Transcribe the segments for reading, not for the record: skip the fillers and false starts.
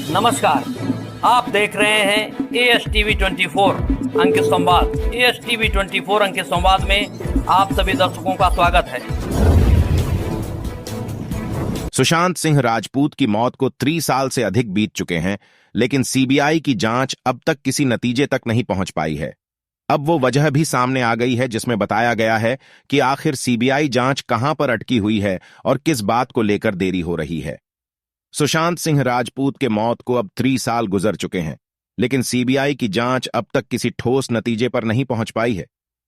नमस्कार। आप देख रहे हैं ASTV 24 अंक संवाद। ASTV 24 अंक संवाद में आप सभी दर्शकों का स्वागत है। सुशांत सिंह राजपूत की मौत को 3 साल से अधिक बीत चुके हैं, लेकिन सीबीआई की जांच अब तक किसी नतीजे तक नहीं पहुंच पाई है। अब वो वजह भी सामने आ गई है जिसमें बताया गया है कि आखिर सीबीआई जांच कहां पर अटकी हुई है और किस बात को लेकर देरी हो रही है। सुशांत सिंह राजपूत के मौत को अब 3 साल गुजर चुके हैं, लेकिन सीबीआई की जांच अब तक किसी ठोस नतीजे पर नहीं पहुंच पाई है।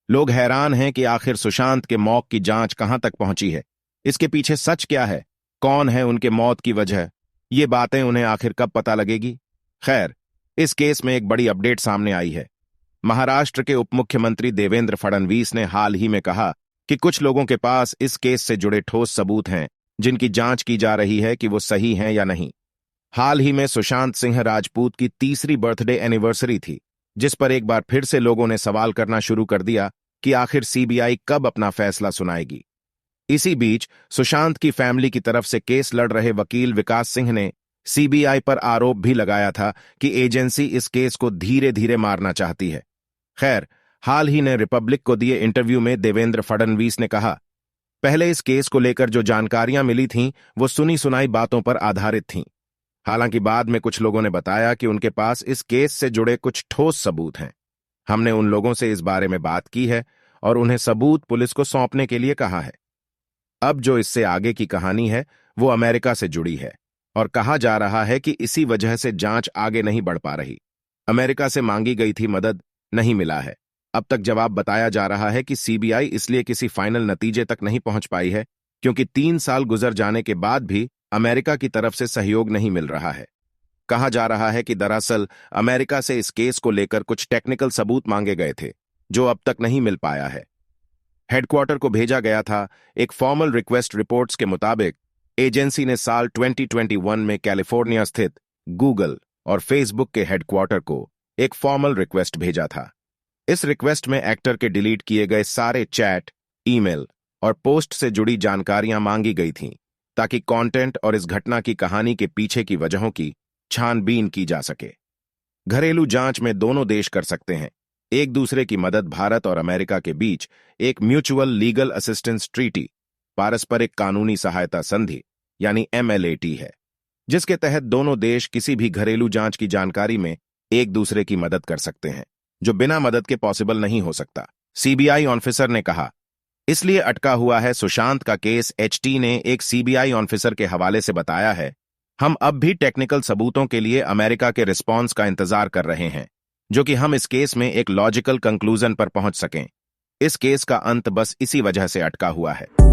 लोग हैरान हैं कि आखिर सुशांत के मौत की जांच कहां तक पहुंची है, इसके पीछे सच क्या है, कौन है उनके मौत की वजह, ये बातें उन्हें आखिर कब पता लगेगी। खैर, इस केस में एक बड़ी अपडेट सामने आई है। महाराष्ट्र के उप मुख्यमंत्री देवेंद्र फडणवीस ने हाल ही में कहा कि कुछ लोगों के पास इस केस से जुड़े ठोस सबूत हैं, जिनकी जांच की जा रही है कि वो सही हैं या नहीं। हाल ही में सुशांत सिंह राजपूत की 3री बर्थडे एनिवर्सरी थी, जिस पर एक बार फिर से लोगों ने सवाल करना शुरू कर दिया कि आखिर सीबीआई कब अपना फैसला सुनाएगी। इसी बीच सुशांत की फैमिली की तरफ से केस लड़ रहे वकील विकास सिंह ने सीबीआई पर आरोप भी लगाया था कि एजेंसी इस केस को धीरे धीरे मारना चाहती है। खैर, हाल ही ने रिपब्लिक को दिए इंटरव्यू में देवेंद्र फडणवीस ने कहा, पहले इस केस को लेकर जो जानकारियां मिली थीं वो सुनी सुनाई बातों पर आधारित थीं। हालांकि बाद में कुछ लोगों ने बताया कि उनके पास इस केस से जुड़े कुछ ठोस सबूत हैं। हमने उन लोगों से इस बारे में बात की है और उन्हें सबूत पुलिस को सौंपने के लिए कहा है। अब जो इससे आगे की कहानी है वो अमेरिका से जुड़ी है और कहा जा रहा है कि इसी वजह से जांच आगे नहीं बढ़ पा रही। अमेरिका से मांगी गई थी मदद, नहीं मिला है। अब तक जवाब बताया जा रहा है कि सीबीआई इसलिए किसी फाइनल नतीजे तक नहीं पहुंच पाई है क्योंकि 3 साल गुजर जाने के बाद भी अमेरिका की तरफ से सहयोग नहीं मिल रहा है। कहा जा रहा है कि दरअसल अमेरिका से इस केस को लेकर कुछ टेक्निकल सबूत मांगे गए थे जो अब तक नहीं मिल पाया है। हेडक्वार्टर को भेजा गया था। एक फॉर्मल रिक्वेस्ट रिपोर्ट्स के मुताबिक एजेंसी ने साल 2021 में कैलिफोर्निया स्थित गूगल और फेसबुक के हेडक्वार्टर को एक फॉर्मल रिक्वेस्ट भेजा था। इस रिक्वेस्ट में एक्टर के डिलीट किए गए सारे चैट, ईमेल और पोस्ट से जुड़ी जानकारियां मांगी गई थीं ताकि कंटेंट और इस घटना की कहानी के पीछे की वजहों की छानबीन की जा सके। घरेलू जांच में दोनों देश कर सकते हैं। एक दूसरे की मदद भारत और अमेरिका के बीच एक म्यूचुअल लीगल असिस्टेंस ट्रीटी, पारस्परिक कानूनी सहायता संधि यानी MLAT है, जिसके तहत दोनों देश किसी भी घरेलू जांच की जानकारी में एक दूसरे की मदद कर सकते हैं, जो बिना मदद के पॉसिबल नहीं हो सकता। सीबीआई ऑफिसर ने कहा, इसलिए अटका हुआ है सुशांत का केस। HT ने एक सीबीआई ऑफिसर के हवाले से बताया है, हम अब भी टेक्निकल सबूतों के लिए अमेरिका के रिस्पॉन्स का इंतजार कर रहे हैं, जो कि हम इस केस में एक लॉजिकल कंक्लूजन पर पहुंच सकें। इस केस का अंत बस इसी वजह से अटका हुआ है।